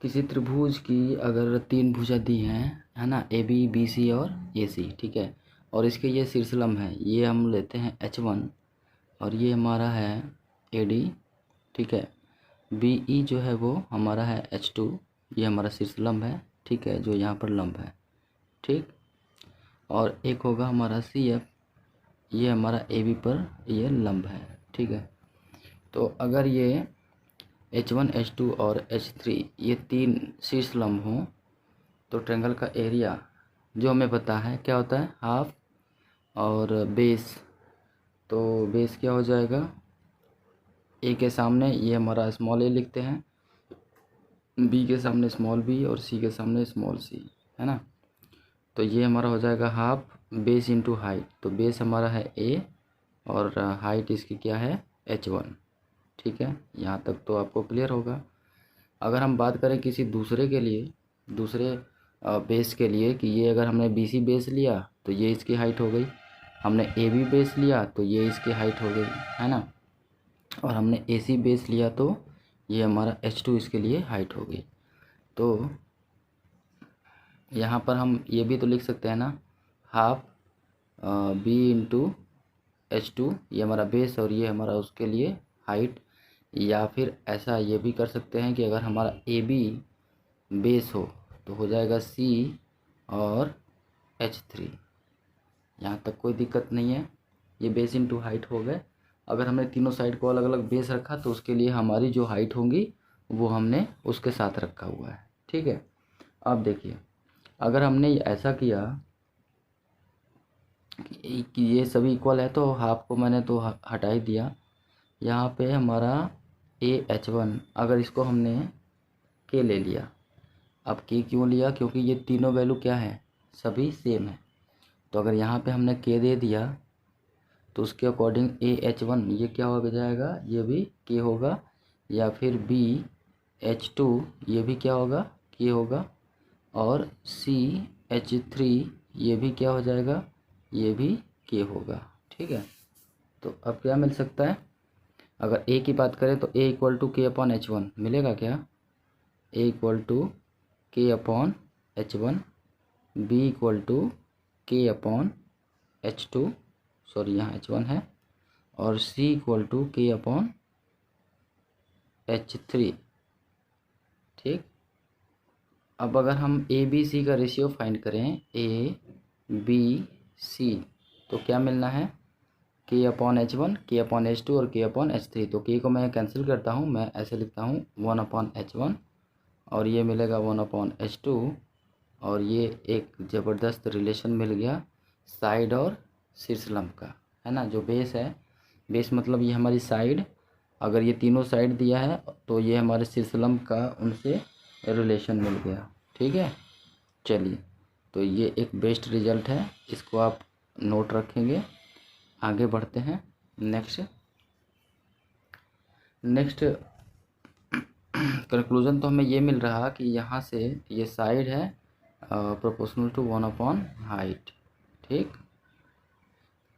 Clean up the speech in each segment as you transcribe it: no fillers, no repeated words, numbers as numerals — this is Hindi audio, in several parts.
किसी त्रिभुज की अगर 3 भुजा दी हैं, है ना, ए बी बी सी और ए सी, ठीक है, और इसके ये शीर्षलंब है, ये हम लेते हैं H1 और ये हमारा है AD, ठीक है। BE जो है वो हमारा है H2, ये हमारा शीर्षलंब है, ठीक है, जो यहाँ पर लंब है, ठीक। और एक होगा हमारा CF, ये हमारा AB पर ये लंब है, ठीक है। तो अगर ये H1 H2 और H3 ये 3 शीर्षलंब हों तो ट्रायंगल का एरिया जो हमें पता है क्या होता है, हाफ, और बेस, तो बेस क्या हो जाएगा, ए के सामने ये हमारा स्मॉल ए लिखते हैं, बी के सामने स्मॉल बी और सी के सामने स्मॉल सी, है ना। तो ये हमारा हो जाएगा हाफ बेस इंटू हाइट, तो बेस हमारा है ए और हाइट इसकी क्या है H1, ठीक है। यहाँ तक तो आपको क्लियर होगा। अगर हम बात करें किसी दूसरे के लिए, दूसरे बेस के लिए, कि ये अगर हमने BC बेस लिया तो ये इसकी हाइट हो गई, हमने AB बेस लिया तो ये इसकी हाइट हो गई, है ना, और हमने AC बेस लिया तो ये हमारा H2 इसके लिए हाइट हो गई। तो यहाँ पर हम ये भी तो लिख सकते हैं ना, हाफ B इंटू H2, ये हमारा बेस और ये हमारा उसके लिए हाइट। या फिर ऐसा ये भी कर सकते हैं कि अगर हमारा AB बेस हो तो हो जाएगा C और H3, यहाँ तक कोई दिक्कत नहीं है, ये बेस इंटू हाइट हो गए। अगर हमने तीनों साइड को अलग अलग बेस रखा तो उसके लिए हमारी जो हाइट होंगी वो हमने उसके साथ रखा हुआ है, ठीक है। अब देखिए, अगर हमने ऐसा किया कि ये सभी इक्वल है तो हाफ को मैंने तो हटा ही दिया, यहाँ पे हमारा AH1 अगर इसको हमने K ले लिया, अब K क्यों लिया, क्योंकि ये तीनों वैल्यू क्या है, सभी सेम है। तो अगर यहाँ पे हमने K दे दिया तो उसके अकॉर्डिंग AH1 ये क्या हो जाएगा, ये भी K होगा, या फिर BH2 ये भी क्या होगा, K होगा, और CH3 ये भी क्या हो जाएगा, ये भी K होगा, ठीक है। तो अब क्या मिल सकता है, अगर A की बात करें तो A equal to K upon H1 मिलेगा क्या, A equal to K upon H1, B equal to K upon H2, sorry यहाँ H1 है, और C equal to K upon H3, ठीक। अब अगर हम ABC का रेशियो फाइंड करें, ABC, तो क्या मिलना है, K upon H1, K upon H2 और K अपॉन H3। तो K को मैं कैंसिल करता हूँ, मैं ऐसे लिखता हूँ 1 अपॉन H1 और ये मिलेगा 1 अपॉन H2, और ये एक ज़बरदस्त रिलेशन मिल गया साइड और शीर्षलंब का, है ना। जो बेस है, बेस मतलब ये हमारी साइड, अगर ये तीनों साइड दिया है तो ये हमारे शीर्षलंब का उनसे रिलेशन मिल गया, ठीक है। चलिए, तो ये एक बेस्ट रिजल्ट है, इसको आप नोट रखेंगे। आगे बढ़ते हैं, नेक्स्ट कंक्लूजन तो हमें ये मिल रहा कि यहाँ से ये साइड है प्रोपोर्शनल टू 1 अपॉन हाइट, ठीक।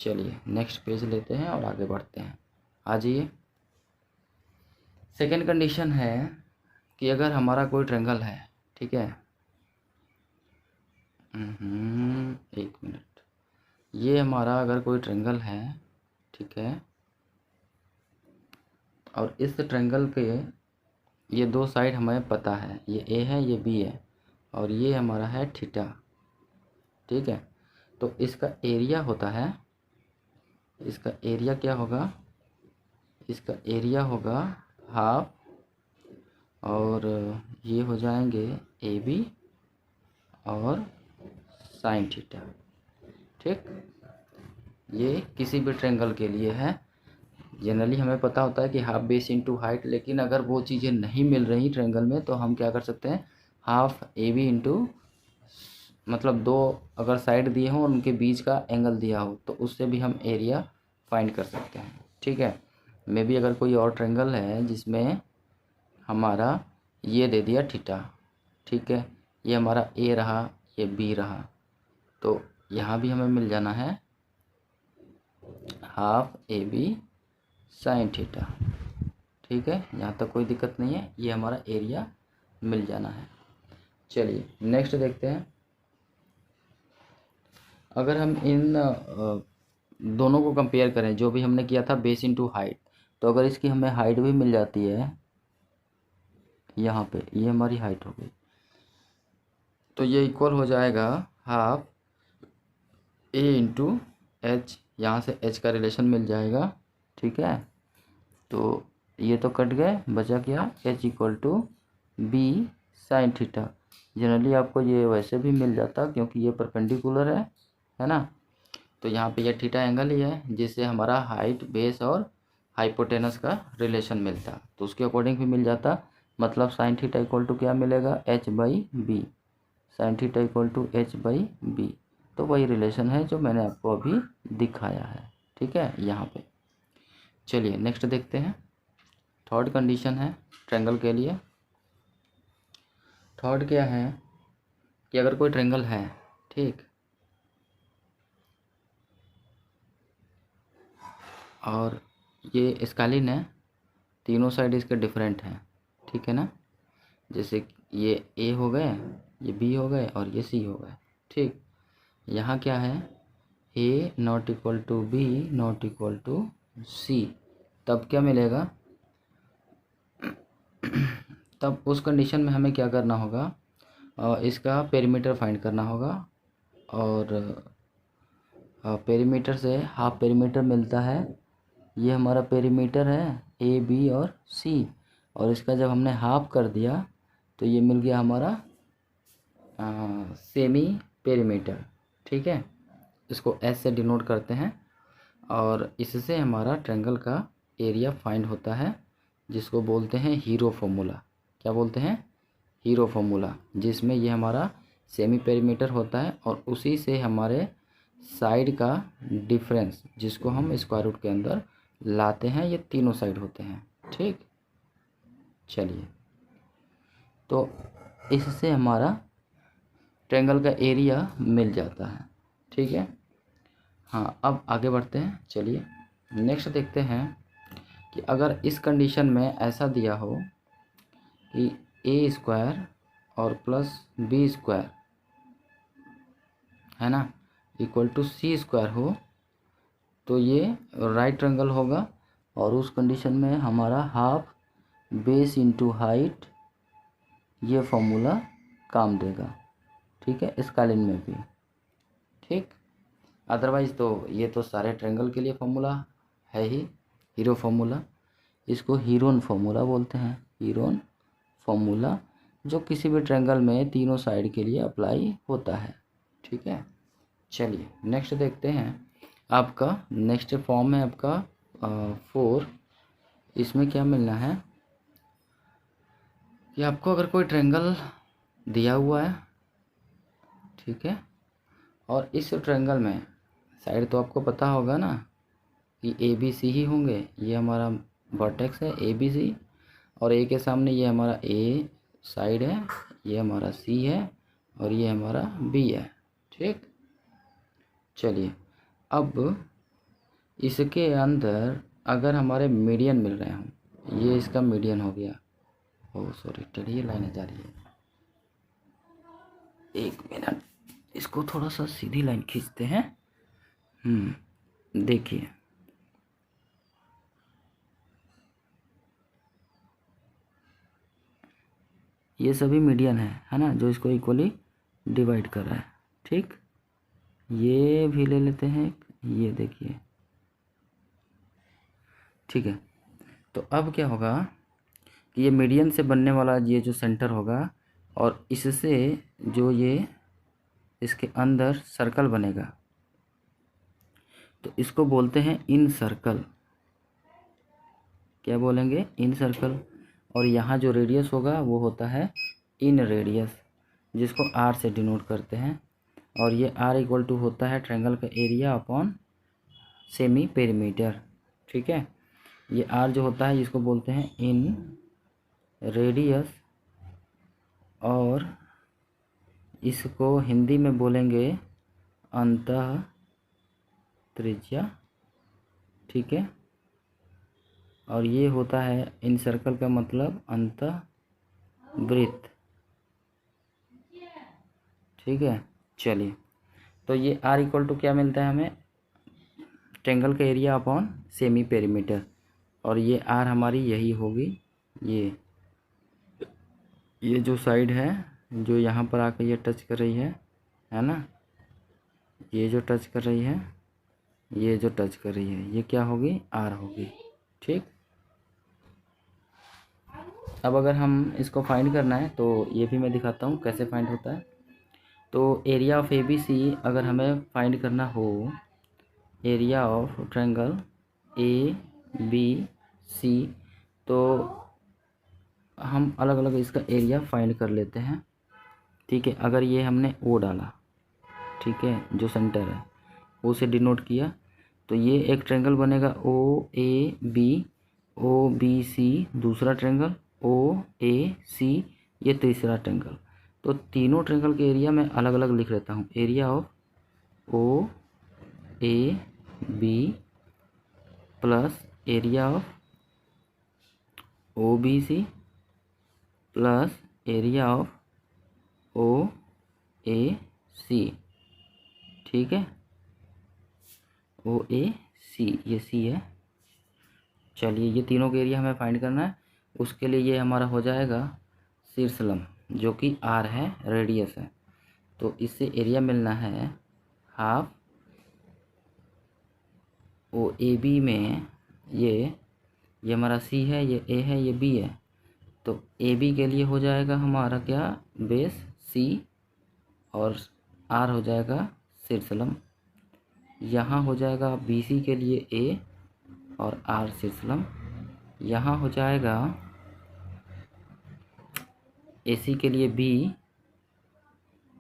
चलिए नेक्स्ट पेज लेते हैं और आगे बढ़ते हैं। आ जाइए, सेकेंड कंडीशन है कि अगर हमारा कोई ट्रायंगल है, ठीक है, एक मिनट, ये हमारा अगर कोई ट्रायंगल है, ठीक है, और इस ट्रायंगल के ये दो साइड हमें पता है, ये A है ये B है, और ये हमारा है थीटा, ठीक है। तो इसका एरिया होता है, इसका एरिया क्या होगा, इसका एरिया होगा हाफ, और ये हो जाएंगे AB और साइन थीटा, ठीक। ये किसी भी ट्रायंगल के लिए है। जनरली हमें पता होता है कि हाफ बेस इंटू हाइट, लेकिन अगर वो चीज़ें नहीं मिल रही ट्रायंगल में तो हम क्या कर सकते हैं, हाफ AB इंटू, मतलब दो अगर साइड दिए हों और उनके बीच का एंगल दिया हो तो उससे भी हम एरिया फाइंड कर सकते हैं, ठीक है। मे भी अगर कोई और ट्रायंगल है जिसमें हमारा ये दे दिया थीटा, ठीक है, ये हमारा A रहा, ये B रहा, तो यहाँ भी हमें मिल जाना है हाफ AB साइन थीटा, ठीक है। यहाँ तक कोई दिक्कत नहीं है, ये हमारा एरिया मिल जाना है। चलिए नेक्स्ट देखते हैं। अगर हम इन दोनों को कंपेयर करें, जो भी हमने किया था बेस इंटू हाइट, तो अगर इसकी हमें हाइट भी मिल जाती है, यहाँ पे ये हमारी हाइट हो गई, तो ये इक्वल हो जाएगा हाफ ए इंटू एच। यहाँ से एच का रिलेशन मिल जाएगा, ठीक है। तो ये तो कट गए, बचा क्या, H equal to B sine theta. Generally आपको ये वैसे भी मिल जाता क्योंकि ये परपेंडिकुलर है ना। तो यहाँ पे ये थीटा एंगल ही है जिससे हमारा हाइट, बेस और हाइपोटेनस का रिलेशन मिलता, तो उसके अकॉर्डिंग भी मिल जाता। मतलब साइन थीटा इक्वल टू क्या मिलेगा, H by B. Sine theta equal to H by B, तो वही रिलेशन है जो मैंने आपको अभी दिखाया है, ठीक है यहाँ पे। चलिए नेक्स्ट देखते हैं। थर्ड कंडीशन है ट्रायंगल के लिए। थर्ड क्या है कि अगर कोई ट्रायंगल है, ठीक, और ये स्केलिन है, तीनों साइड इसके डिफरेंट हैं, ठीक है ना। जैसे ये ए हो गए, ये बी हो गए और ये सी हो गए, ठीक। यहाँ क्या है, A not equal to B not equal to C, तब क्या मिलेगा, तब उस कंडीशन में हमें क्या करना होगा, इसका पेरीमीटर फाइंड करना होगा। और पेरीमीटर से हाफ पेरीमीटर मिलता है, ये हमारा पेरीमीटर है ए बी और सी, और इसका जब हमने हाफ कर दिया तो ये मिल गया हमारा सेमी पेरीमीटर, ठीक है। इसको एस से डिनोट करते हैं, और इससे हमारा ट्रायंगल का एरिया फाइंड होता है, जिसको बोलते हैं हीरो फॉर्मूला। क्या बोलते हैं, हीरो फॉर्मूला, जिसमें ये हमारा सेमी पेरीमीटर होता है और उसी से हमारे साइड का डिफरेंस, जिसको हम स्क्वायर रूट के अंदर लाते हैं, ये तीनों साइड होते हैं, ठीक। चलिए, तो इससे हमारा ट्रायंगल का एरिया मिल जाता है, ठीक है। हाँ, अब आगे बढ़ते हैं। चलिए नेक्स्ट देखते हैं कि अगर इस कंडीशन में ऐसा दिया हो कि ए स्क्वायर और प्लस बी स्क्वायर, है ना, इक्वल टू सी स्क्वायर हो, तो ये राइट ट्रायंगल होगा। और उस कंडीशन में हमारा हाफ बेस इंटू हाइट, ये फॉर्मूला काम देगा, ठीक है, स्केलिन में भी, ठीक। अदरवाइज़ तो ये तो सारे ट्रायंगल के लिए फॉर्मूला है ही, हीरो फॉर्मूला। इसको हीरोन फॉर्मूला बोलते हैं, हीरोन फॉर्मूला, जो किसी भी ट्रायंगल में तीनों साइड के लिए अप्लाई होता है, ठीक है। चलिए नेक्स्ट देखते हैं। आपका नेक्स्ट फॉर्म है आपका 4। इसमें क्या मिलना है कि आपको अगर कोई ट्रायंगल दिया हुआ है, ठीक है, और इस ट्रायंगल में साइड तो आपको पता होगा ना कि ए बी सी ही होंगे। ये हमारा वर्टेक्स है ए बी सी, और ए के सामने ये हमारा ए साइड है, ये हमारा सी है और ये हमारा बी है, ठीक। चलिए, अब इसके अंदर अगर हमारे मीडियन मिल रहे हों, ये इसका मीडियन हो गया, ओह सॉरी, टेढ़ी लाइनें जा रही है, एक मिनट, इसको थोड़ा सा सीधी लाइन खींचते हैं। देखिए, ये सभी मीडियन है ना, जो इसको इक्वली डिवाइड कर रहा है, ठीक। ये भी ले लेते हैं, ये देखिए, ठीक है। तो अब क्या होगा कि ये मीडियन से बनने वाला ये जो सेंटर होगा, और इससे जो ये इसके अंदर सर्कल बनेगा, तो इसको बोलते हैं इन सर्कल। क्या बोलेंगे, इन सर्कल। और यहाँ जो रेडियस होगा वो होता है इन रेडियस, जिसको आर से डिनोट करते हैं। और ये आर इक्वल टू होता है ट्रायंगल का एरिया अपॉन सेमी पेरीमीटर, ठीक है। ये आर जो होता है इसको बोलते हैं इन रेडियस, और इसको हिंदी में बोलेंगे अंतः त्रिज्या, ठीक है। और ये होता है इन सर्कल का मतलब अंतः ब्रीथ, ठीक है। चलिए, तो ये R इक्वल टू क्या मिलता है हमें, ट्रेंगल का एरिया अपॉन सेमी पेरीमीटर, और ये R हमारी यही होगी, ये जो साइड है जो यहाँ पर आकर ये टच कर रही है ना, ये जो टच कर रही है, ये जो टच कर रही है, ये क्या होगी, R होगी, ठीक। अब अगर हम इसको फाइंड करना है तो ये भी मैं दिखाता हूँ कैसे फाइंड होता है। तो एरिया ऑफ ABC अगर हमें फाइंड करना हो, एरिया ऑफ ट्रायंगल ABC, तो हम अलग अलग इसका एरिया फाइंड कर लेते हैं, ठीक है। अगर ये हमने O डाला, ठीक है, जो सेंटर है O से डिनोट किया, तो ये एक ट्रायंगल बनेगा OAB, OBC दूसरा ट्रायंगल, OAC ये तीसरा ट्रायंगल। तो तीनों ट्रायंगल के एरिया मैं अलग अलग लिख लेता हूँ, area of OAB plus area of OBC plus area of OAC, ठीक है, OAC ये C है। चलिए, ये तीनों का एरिया हमें फाइंड करना है, उसके लिए ये हमारा हो जाएगा शीर्षलंब, जो कि R है, रेडियस है। तो इससे एरिया मिलना है हाफ OAB में, ये हमारा C है, ये A है, ये B है। तो AB के लिए हो जाएगा हमारा क्या, बेस C, और R हो जाएगा शीर्षलंब। यहाँ हो जाएगा BC के लिए A और R शीर्षलंब। यहाँ हो जाएगा AC के लिए B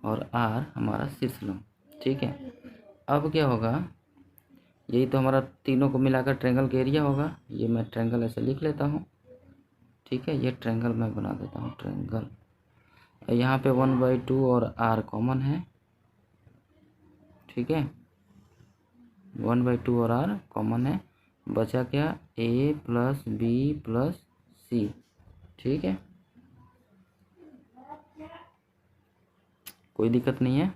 और R हमारा शीर्षलंब, ठीक है। अब क्या होगा, यही तो हमारा तीनों को मिलाकर ट्रायंगल का एरिया होगा। ये मैं ट्रायंगल ऐसे लिख लेता हूँ, ठीक है, ये ट्रायंगल मैं बना देता हूँ ट्रायंगल। यहाँ पे 1/2 और R कॉमन है, ठीक है, 1/2 और R कॉमन है, बचा क्या, A plus B plus C, ठीक है, कोई दिक्कत नहीं है।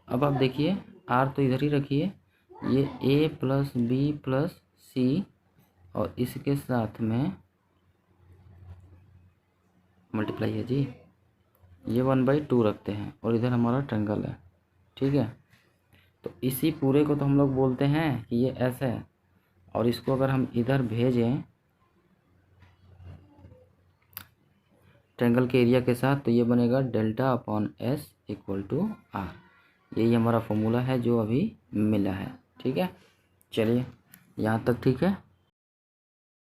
अब आप देखिए, R तो इधर ही रखिए, ये A plus B plus C और इसके साथ में मल्टीप्लाई है जी, ये 1/2 रखते हैं और इधर हमारा ट्रायंगल है, ठीक है। तो इसी पूरे को तो हम लोग बोलते हैं कि ये ऐसा है, और इसको अगर हम इधर भेजें ट्रायंगल के एरिया के साथ, तो ये बनेगा delta upon S equal to R। यही हमारा फॉर्मूला है जो अभी मिला है, ठीक है। चलिए, यहाँ तक ठीक है।